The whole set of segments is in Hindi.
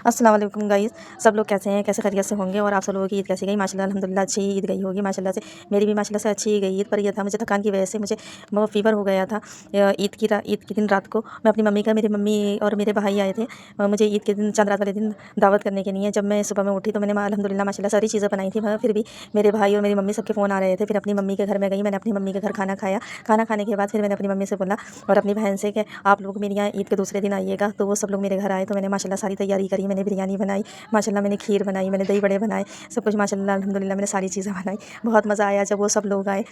अस्सलाम वालेकुम गाइस। सब लोग कैसे हैं, कैसे खैरियत से होंगे और आप सब लोगों की ईद कैसी गई। माशाल्लाह अल्हम्दुलिल्लाह अच्छी ईद गई होगी माशाल्लाह से। मेरी भी माशाल्लाह से अच्छी गई ईद, पर यह था मुझे थकान की वजह से मुझे बहुत फ़ीवर हो गया था। ईद के दिन रात को मैं अपनी मम्मी का मेरी मम्मी और मेरे भाई आए थे मुझे ईद के दिन चाँद रात वाले दिन दावत करने के लिए। जब मैं सुबह में उठी तो मैंने अल्हम्दुलिल्लाह माशाल्लाह सारी चीज़ें बनाई थी, मगर फिर भी मेरे भाई और मेरी मम्मी सबके फ़ोन आ रहे थे। फिर अपनी मम्मी के घर में गई, मैंने अपनी मम्मी के घर खाना खाया। खाना खाने के बाद फिर मैंने अपनी मम्मी से बोला और अपनी बहन से कि आप लोग मेरे यहाँ ईद के दूसरे दिन आइएगा। तो वो सब लोग मेरे घर आए, तो मैंने माशाल्लाह सारी तैयारी करी। मैंने बिरयानी बनाई माशाल्लाह, मैंने खीर बनाई, मैंने दही बड़े बनाए, सब कुछ माशाल्लाह अल्हम्दुलिल्लाह मैंने सारी चीज़ें बनाई। बहुत मज़ा आया जब वो सब लोग आए।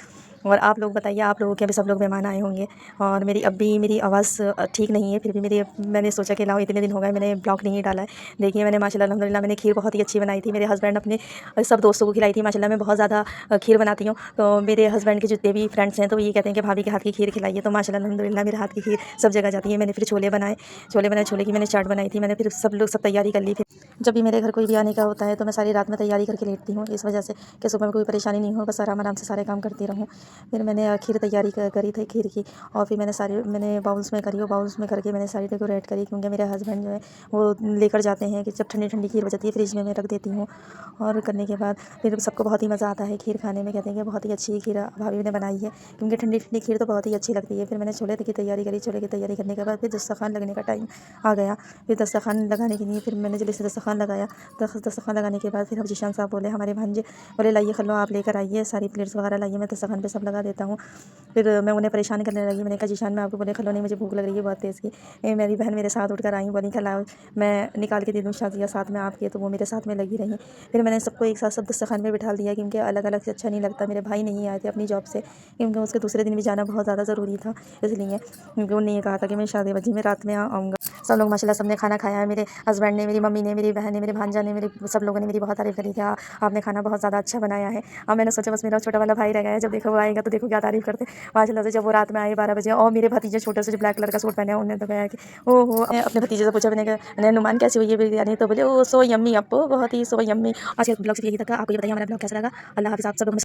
और आप लोग बताइए, आप लोगों के भी सब लोग मेहमान आए होंगे। और मेरी अभी मेरी आवाज़ ठीक नहीं है, फिर भी मैंने सोचा कि लाओ इतने दिन हो गए मैंने ब्लॉग नहीं डाला है। देखिए मैंने माशाल्लाह अल्हम्दुलिल्लाह मैंने खीर बहुत ही अच्छी बनाई थी। मेरे हस्बैंड अपने सब दोस्तों को खिलाई थी। माशाल्लाह मैं बहुत ज़्यादा खीर बनाती हूँ, तो मेरे हस्बैंड के जितने भी फ्रेंड्स हैं तो ये कहते हैं कि भाभी के हाथ की खीर खिलाइए। तो माशाल्लाह अल्हम्दुलिल्लाह मेरे हाथ की खीर सब जगह जाती है। मैंने फिर छोले की मैंने चाट बनाई थी। मैंने फिर सब तैयारी कर ली। फिर जब भी मेरे घर कोई भी आने का होता है तो मैं सारी रात में तैयारी करके लेटती हूँ, इस वजह से कि सुबह में कोई परेशानी नहीं हो, बस आराम आराम से सारे काम करती रहूँ। फिर मैंने खीर तैयारी करी थी खीर की, और फिर मैंने बाउल्स में करी, और बाउल्स में करके मैंने सारी डेकोरेट करी, क्योंकि मेरे हस्बैंड जो है वो लेकर जाते हैं कि जब ठंडी ठंडी खीर हो जाती है फ्रिज में मैं रख देती हूँ। और करने के बाद फिर सबको बहुत ही मज़ा आता है खीर खाने में, कहते हैं कि बहुत ही अच्छी खीर भाभी ने बनाई है, क्योंकि ठंडी ठंडी खीर तो बहुत ही अच्छी लगती है। फिर मैंने छोले की तैयारी करी, छोले की तैयारी करने के बाद फिर दस्तरखान लगने का टाइम आ गया। फिर दस्तरखान लगाने के लिए फिर मैंने जल्दी से दस्तरखान लगाया। दस्तरखान लगाने के बाद फिर हम जीशान साहब बोले, हमारे भांजे बोले लाइए खल्लो आप लेकर आइए, सारी प्लेट्स वगैरह लाइए, मैं दस्तरखान पे सब लगा देता हूँ। फिर मैं उन्हें परेशान करने लगी। मैंने कहा जीशान मैं आपको बोले खल्लो नहीं, मुझे भूख लग रही है बहुत तेज़ की। मेरी बहन मेरे साथ उठकर आई, बोली खलाओ मैं निकाल के दे दूँ शादियाँ साथ में आपके, तो वो मेरे साथ में लगी रही। फिर मैंने सबको एक साथ सब दस्तरखान में बिठा दिया, क्योंकि अलग अलग से अच्छा नहीं लगता। मेरे भाई नहीं आए थे अपनी जॉब से, क्योंकि उसके दूसरे दिन भी जाना बहुत ज़्यादा ज़रूरी था, इसलिए क्योंकि उन्होंने कहा था कि मैं शादी बजी में रात में आऊँगा। सब लोग माशाल्लाह सबने खाना खाया है। मेरे हस्बैंड ने, मेरी मम्मी ने, मेरी बहन ने, मेरे भांजा ने, मेरे सब लोगों ने मेरी बहुत तारीफ़ करी थी। आपने खाना बहुत ज़्यादा अच्छा बनाया है। अब मैंने सोचा बस मेरा छोटा वाला भाई रह गया है, जब देखो वो आएगा तो देखो क्या तारीफ़ करते। माशाल्लाह से जब वो रात में आए 12 बजे, और मेरे भतीजे छोटे से जो ब्लैक कलर का सूट पहने हैं, उन्होंने तो कहा कि ओहो, अपने भतीजे से पूछा, मैंने कहा नुमान कैसी हुई है बिरयानी, तो बोले ओ सो यम्मी अप्पू, बहुत ही सो यम्मी। आज के ब्लॉग से यही तक, आपको ये बताइए हमारा ब्लॉग कैसा लगा। अल्लाह हाफ़िज़। आप सब लोग